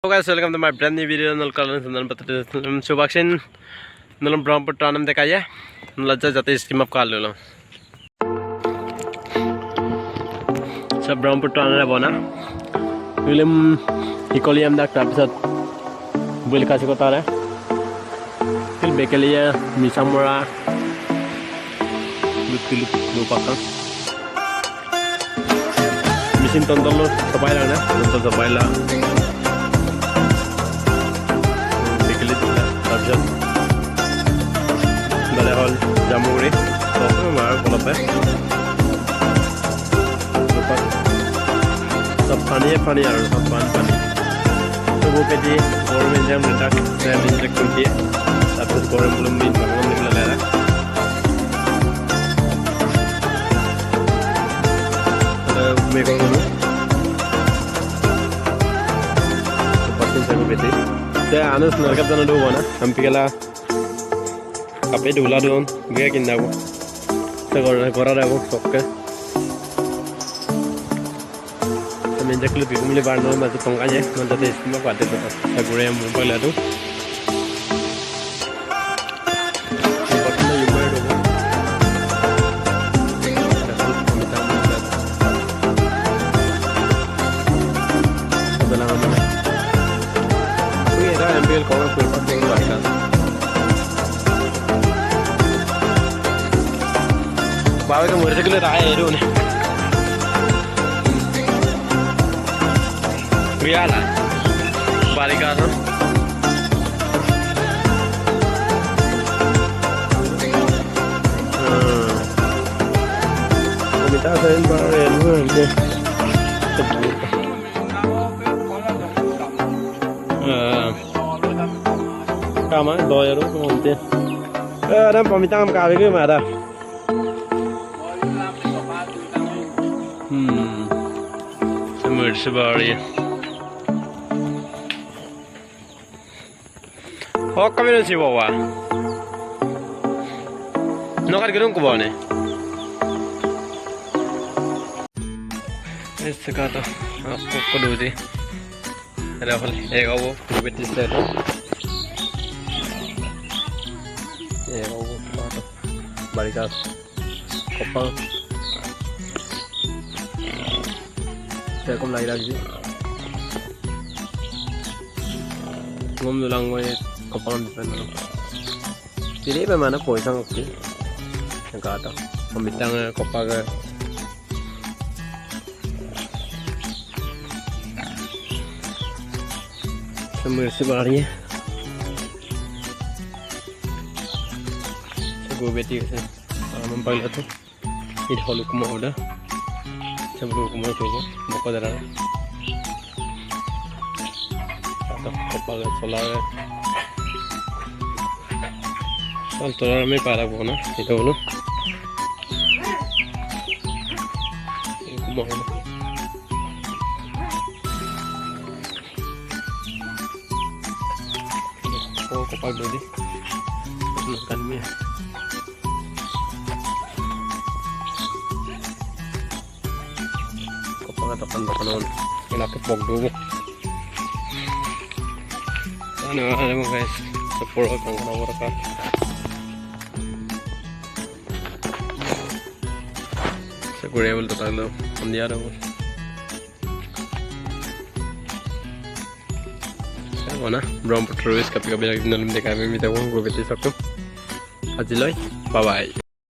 Hello guys, welcome to my brand new video. Subaksin nalom Brahmpur tanam dekaya. Nalaja jate steam up kar lelo. Sab Brahmpur tanam re bona. Film Hikoliam dak tarpisat bul kasi ko tare. Fil bekelia misamora lupilup lupaka. Misin tontolo sabai lang na. Tontol sabai la. Dari hal jamuri, so mar kalau pe, lupa, सब पानी आ रहा सब पानी, तो वो पे जी और में जम लेता है इंजेक्ट करके, तब तो गरम बुलम भी भगवान निकला ले रहा, मैं कौन हूँ, तो पत्नी से भी बेटी ते आनस नरकत जाना दो बना हम पिघला कापे ढूला दो गया किन्ना को ते करा रहा वो सोक्के तो मैं जब क्लिप घूमने बाहर ना मैं तो पंगा जाए मैं तो इसमें बातें तो गुड़े हम मोबाइल ले दो Kau full pakai barang. Bawa ke murid ke lera air ni. Biarlah. Balik kan. Kita saya bawa air ni. Kamu doyar tu nanti. Ada pamitan kami ke mana? Semua sebari. Oh kami nanti bawa. Nak kerja ke mana? Sekarang tu aku kudu je. Ada hal, aku betul betul. Barikas kopang saya kom lagi lagi ngom dulang mo kopang depan pilih bagaimana poisang oke yang kata pemitang kopang semua sebarinya gue beti sih mempai itu ini halu kumau udah sebelum kumau coba buka darah atau kepala solar me para buana itu dulu kumau oh kepala dulu makan mie tekan enak kepok dulu ada mau guys sepuluh kang nomor kan segera total lo dia ada mana Brahmpur terus kapi lagi dalam DKM minta uang gue beti satu aja bye bye